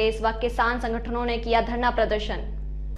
कांग्रेस व किसान संगठनों ने किया धरना प्रदर्शन।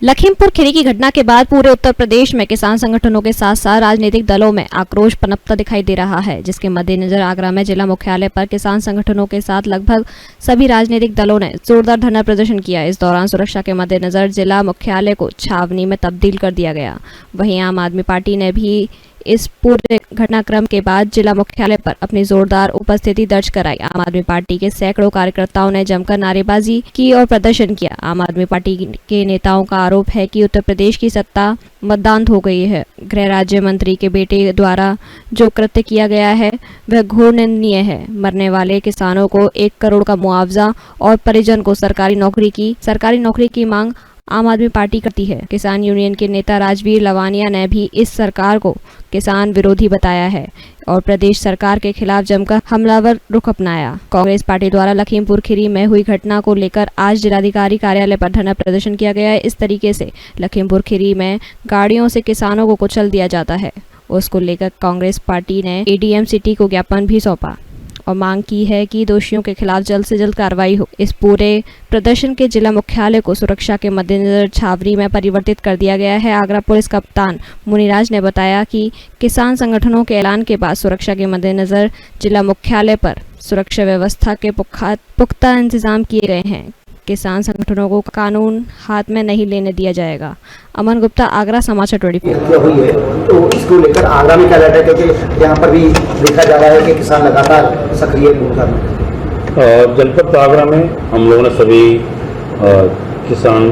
लखीमपुर खीरी की घटना के बाद पूरे उत्तर प्रदेश में किसान संगठनों के साथ साथ राजनीतिक दलों में आक्रोश पनपता दिखाई दे रहा है, जिसके मद्देनजर आगरा में जिला मुख्यालय पर किसान संगठनों के साथ लगभग सभी राजनीतिक दलों ने जोरदार धरना प्रदर्शन किया। इस दौरान सुरक्षा के मद्देनजर जिला मुख्यालय को छावनी में तब्दील कर दिया गया। वहीं आम आदमी पार्टी ने भी इस पूरे घटनाक्रम के बाद जिला मुख्यालय पर अपनी जोरदार उपस्थिति दर्ज कराई। आम आदमी पार्टी के सैकड़ों कार्यकर्ताओं ने जमकर नारेबाजी की और प्रदर्शन किया। आम आदमी पार्टी के नेताओं का आरोप है कि उत्तर प्रदेश की सत्ता मतदान हो गई है। गृह राज्य मंत्री के बेटे द्वारा जो कृत्य किया गया है वह घोर निंदनीय है। मरने वाले किसानों को 1 करोड़ का मुआवजा और परिजन को सरकारी नौकरी की मांग आम आदमी पार्टी करती है। किसान यूनियन के नेता राजवीर लवानिया ने भी इस सरकार को किसान विरोधी बताया है और प्रदेश सरकार के खिलाफ जमकर हमलावर रुख अपनाया। कांग्रेस पार्टी द्वारा लखीमपुर खीरी में हुई घटना को लेकर आज जिलाधिकारी कार्यालय पर धरना प्रदर्शन किया गया है। इस तरीके से लखीमपुर खीरी में गाड़ियों से किसानों को कुचल दिया जाता है, उसको लेकर कांग्रेस पार्टी ने एडीएम सिटी को ज्ञापन भी सौंपा और मांग की है कि दोषियों के खिलाफ जल्द से जल्द कार्रवाई हो। इस पूरे प्रदर्शन के जिला मुख्यालय को सुरक्षा के मद्देनजर छावनी में परिवर्तित कर दिया गया है। आगरा पुलिस कप्तान मुनिराज ने बताया कि किसान संगठनों के ऐलान के बाद सुरक्षा के मद्देनजर जिला मुख्यालय पर सुरक्षा व्यवस्था के पुख्ता इंतजाम किए गए हैं। किसान संगठनों को कानून हाथ में नहीं लेने दिया जाएगा। अमन गुप्ता, आगरा समाचार 24। हुई है तो इसको लेकर आगरा में क्या रहता है, क्योंकि यहाँ पर भी देखा जा रहा है कि किसान लगातार सक्रिय भूमिका में। जनपद आगरा में हम लोगों ने सभी किसान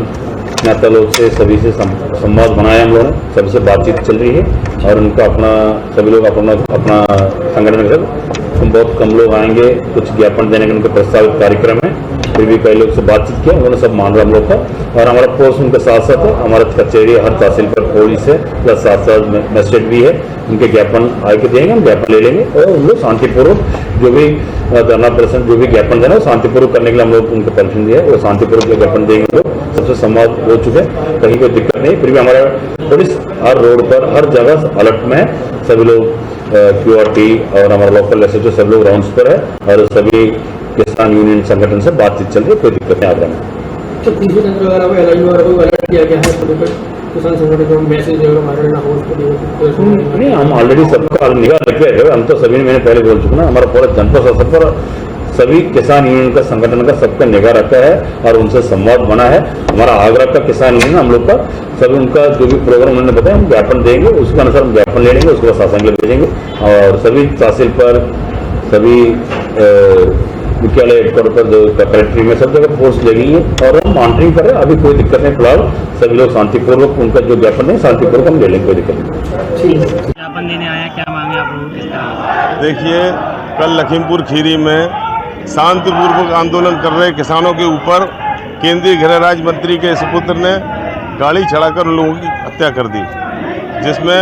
नेता लोग से सभी से संवाद बनाया। हम लोगों ने सबसे बातचीत चल रही है और उनका सभी लोग अपना संगठन कर बहुत कम लोग आएंगे। कुछ ज्ञापन देने के उनके प्रस्तावित कार्यक्रम है, फिर भी कई लोग से बातचीत किया, उन्होंने सब मान रहा हम लोग का। और हमारा फोर्स उनके साथ साथ है, हमारा कचहरी हर तहसील पर पुलिस है, प्लस साथ साथ मजिस्ट्रेट भी है। उनके ज्ञापन आके देंगे, हम ज्ञापन ले लेंगे और उन लोग शांतिपूर्वक जो भी धरना प्रदर्शन जो भी ज्ञापन देना है शांतिपूर्वक करने के लिए हम लोग उनको परमिशन दिया है, वो शांतिपूर्वक ज्ञापन देंगे। लोग सबसे संवाद हो चुके हैं, कहीं कोई दिक्कत नहीं। फिर भी हमारा पुलिस हर रोड पर हर जगह अलर्ट में है। सभी लोग QRT और हमारा लोकल SHO सब लोग राउंड्स पर है और सभी किसान यूनियन संगठन से बातचीत चल रही है, कोई दिक्कत नहीं आगरा में। तो तीसरे तंत्र वगैरह को अलर्ट किया गया है किसान संगठन को मैसेज नहीं, हम ऑलरेडी सबका निगाह रखे हैं। हम तो सभी मैंने पहले बोल चुका ना, हमारा पूरा जनपद स्तर पर सभी किसान यूनियन का संगठन का सबका निगाह रखा है और उनसे संवाद बना है। हमारा आगरा का किसान यूनियन हम लोग का सभी उनका जो भी प्रोग्राम उन्होंने बताया हम ज्ञापन देंगे, उसके अनुसार हम ज्ञापन ले लेंगे, उसके बाद शासन के लिए भेजेंगे। और सभी तहसील पर सभी मुख्यालय हेडक्वार्टर पर कलेक्ट्री में सब जगह फोर्स लगी है और हम मॉनिटरिंग कर रहे हैं। अभी कोई दिक्कत नहीं, फिलहाल सभी लोग शांतिपूर्वक उनका जो ज्ञापन है शांतिपूर्वक हम ले लेंगे, कोई दिक्कत नहीं। ज्ञापन देने आया, क्या मांगे आप लोगों की? देखिए, कल लखीमपुर खीरी में शांतिपूर्वक आंदोलन कर रहे किसानों के ऊपर केंद्रीय गृह राज्य मंत्री के सुपुत्र ने गाड़ी चढ़ाकर उन लोगों की हत्या कर दी, जिसमें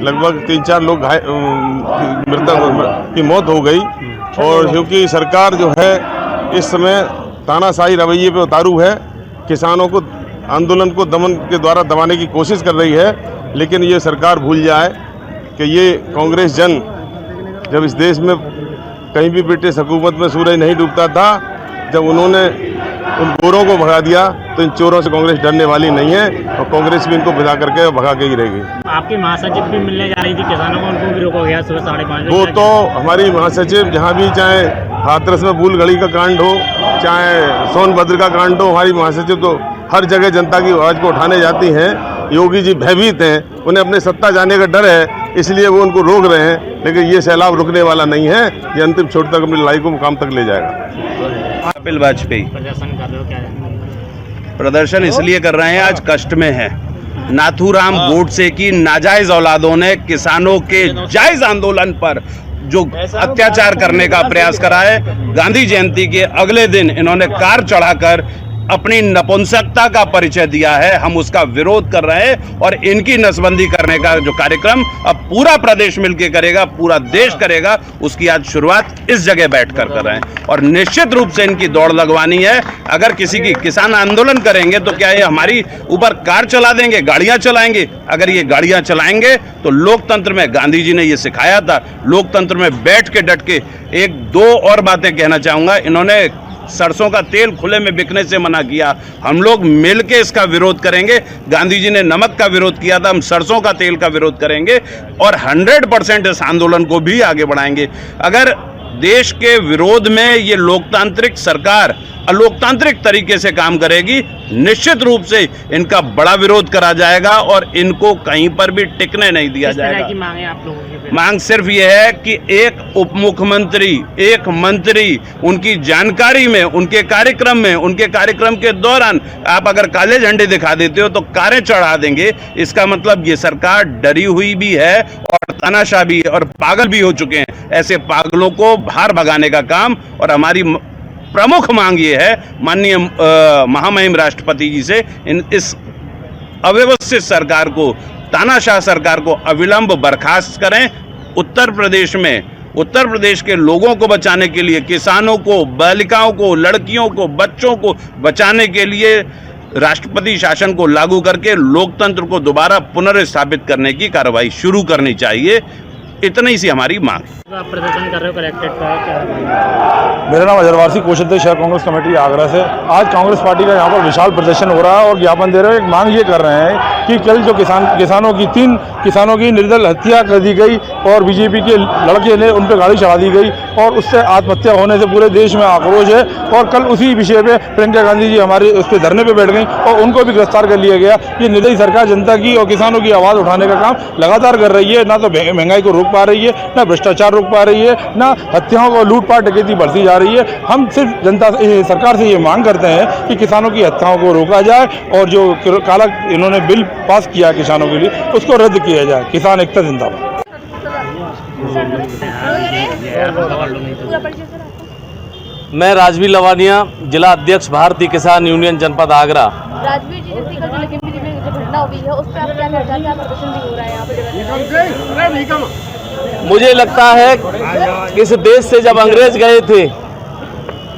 लगभग 3-4 लोग मृतक की मौत हो गई। और क्योंकि सरकार जो है इस समय तानाशाही रवैये पे उतारू है, किसानों को आंदोलन को दमन के द्वारा दबाने की कोशिश कर रही है, लेकिन ये सरकार भूल जाए कि ये कांग्रेस जन जब इस देश में कहीं भी ब्रिटिश हुकूमत में सूरज नहीं डूबता था, जब उन्होंने उन गोरों को भगा दिया, तो इन चोरों से कांग्रेस डरने वाली नहीं है और कांग्रेस भी इनको भिजा करके भगा के ही रहेगी। आपकी महासचिव भी मिलने जा रही थी किसानों को, उनको भी रोका गया सुबह 5:30 वो तो हमारी महासचिव जहाँ भी, चाहे हाथरस में भूलगढ़ी का कांड हो, चाहे सोनभद्र का कांड हो, हमारी महासचिव तो हर जगह जनता की आवाज़ को उठाने जाती हैं। योगी जी भयभीत हैं, उन्हें अपने सत्ता जाने का डर है, इसलिए वो उनको रोक रहे हैं, लेकिन ये सैलाब रुकने वाला नहीं है। ये अंतिम छोर तक अपनी लड़ाई को मुकाम तक ले जाएगा। कपिल वाजपेयी प्रदर्शन कर रहे हो, क्या प्रदर्शन इसलिए कर रहे हैं, आज कष्ट में है। नाथूराम गोडसे की नाजायज औलादों ने किसानों के जायज आंदोलन पर जो अत्याचार करने का प्रयास करा है, गांधी जयंती के अगले दिन इन्होंने कार चढ़ाकर अपनी नपुंसकता का परिचय दिया है। हम उसका विरोध कर रहे हैं और इनकी नसबंदी करने का जो कार्यक्रम अब पूरा प्रदेश मिलकर करेगा, पूरा देश करेगा, उसकी आज शुरुआत इस जगह बैठकर कर रहे हैं और निश्चित रूप से इनकी दौड़ लगवानी है। अगर किसी की किसान आंदोलन करेंगे तो क्या ये हमारी ऊपर कार चला देंगे, गाड़ियां चलाएंगे? अगर ये गाड़ियां चलाएंगे तो लोकतंत्र में गांधी जी ने ये सिखाया था, लोकतंत्र में बैठ के डट के। एक दो और बातें कहना चाहूंगा। इन्होंने सरसों का तेल खुले में बिकने से मना किया। हम लोग मिल के इसका विरोध करेंगे। गांधी जी ने नमक का विरोध किया था, हम सरसों का तेल का विरोध करेंगे और 100% इस आंदोलन को भी आगे बढ़ाएंगे। अगर देश के विरोध में ये लोकतांत्रिक सरकार अलोकतांत्रिक तरीके से काम करेगी, निश्चित रूप से इनका बड़ा विरोध करा जाएगा और इनको कहीं पर भी टिकने नहीं दिया जाएगा। किस तरह की मांग है आप लोगों की? मांग सिर्फ ये है कि एक उप मुख्यमंत्री, एक मंत्री, उनकी जानकारी में, उनके कार्यक्रम के दौरान आप अगर काले झंडे दिखा देते हो तो कारें चढ़ा देंगे। इसका मतलब ये सरकार डरी हुई भी है और तानाशाह भी है और पागल भी हो चुके हैं। ऐसे पागलों को बाहर भगाने का काम, और हमारी प्रमुख मांग ये है माननीय महामहिम राष्ट्रपति जी से इस अव्यवस्थित सरकार को, तानाशाह सरकार को अविलंब बर्खास्त करें। उत्तर प्रदेश के लोगों को बचाने के लिए, किसानों को, बालिकाओं को, लड़कियों को, बच्चों को बचाने के लिए राष्ट्रपति शासन को लागू करके लोकतंत्र को दोबारा पुनर्स्थापित करने की कार्रवाई शुरू करनी चाहिए। इतनी सी हमारी मांग। आप प्रदर्शन कर रहे हो कलेक्ट्रेट का, क्या? मेरा नाम अजरवासी कोषाध्यक्ष शहर कांग्रेस कमेटी आगरा से। आज कांग्रेस पार्टी का यहाँ पर विशाल प्रदर्शन हो रहा है और ज्ञापन दे रहे हैं। एक मांग ये कर रहे हैं कि कल जो तीन किसानों की निर्दल हत्या कर दी गई और बीजेपी के लड़के ने उन पर गाड़ी चढ़ा दी गई और उससे आत्महत्या होने से पूरे देश में आक्रोश है। और कल उसी विषय पे प्रियंका गांधी जी हमारे उस पर धरने पर बैठ गई और उनको भी गिरफ्तार कर लिया गया। ये निर्दयी सरकार जनता की और किसानों की आवाज़ उठाने का काम लगातार कर रही है। ना तो महंगाई को रोक पा रही है, ना भ्रष्टाचार रोक पा रही है, ना हत्याओं को लूटपाट डकैती बढ़ती जा रही है। हम सिर्फ सरकार से ये मांग करते हैं कि किसानों की हत्याओं को रोका जाए और जो काला इन्होंने बिल पास किया किसानों के लिए उसको रद्द किया जाए। किसान एकता जिंदाबाद। मैं राजवीर लवानिया, जिला अध्यक्ष भारतीय किसान यूनियन जनपद आगरा। राजवीर जी, जैसे कल जो लखीमपुर में जो घटना हुई है उस पर आप क्या कहना चाहते हैं? प्रदर्शन भी हो रहा है यहाँ पे। मुझे लगता है कि इस देश से जब अंग्रेज गए थे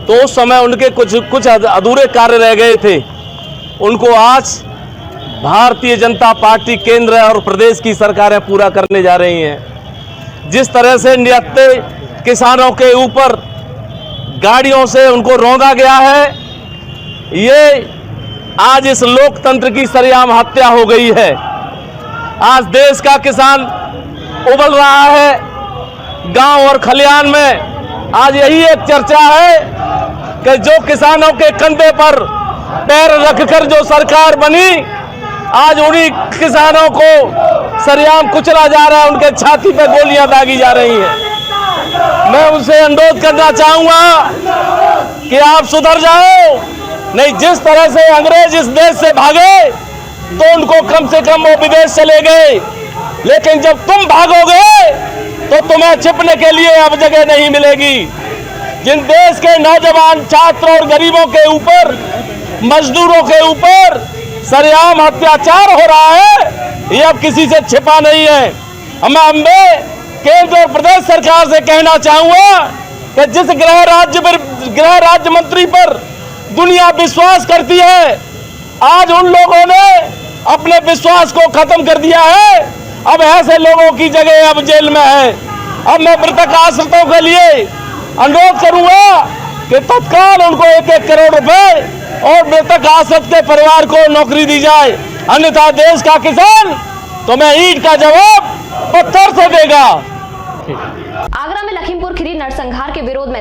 तो उस समय उनके कुछ अधूरे कार्य रह गए थे। उनको आज भारतीय जनता पार्टी केंद्र और प्रदेश की सरकारें पूरा करने जा रही हैं। जिस तरह से निहत्थे किसानों के ऊपर गाड़ियों से उनको रौंदा गया है, ये आज इस लोकतंत्र की सरेआम हत्या हो गई है। आज देश का किसान उबल रहा है। गांव और खलिहान में आज यही एक चर्चा है कि जो किसानों के कंधे पर पैर रखकर जो सरकार बनी, आज उन्हीं किसानों को सरेआम कुचला जा रहा है, उनके छाती पर गोलियां दागी जा रही हैं। मैं उनसे अनुरोध करना चाहूंगा कि आप सुधर जाओ, नहीं जिस तरह से अंग्रेज इस देश से भागे तो उनको कम से कम वो विदेश चले गए, लेकिन जब तुम भागोगे तो तुम्हें छिपने के लिए अब जगह नहीं मिलेगी। जिन देश के नौजवान छात्रों और गरीबों के ऊपर, मजदूरों के ऊपर सरेआम अत्याचार हो रहा है, ये अब किसी से छिपा नहीं है। मैं केंद्र और प्रदेश सरकार से कहना चाहूंगा कि जिस गृह राज्य मंत्री पर दुनिया विश्वास करती है, आज उन लोगों ने अपने विश्वास को खत्म कर दिया है। अब ऐसे लोगों की जगह अब जेल में है। अब मैं मृतक आश्रितों के लिए अनुरोध करूंगा कि तत्काल उनको 1-1 करोड़ रुपए और मृतक आश्रित के परिवार को नौकरी दी जाए, अन्यथा देश का किसान तुम्हें ईंट का जवाब पत्थर से देगा। आगरा में लखीमपुर खीरी नरसंहार के विरोध में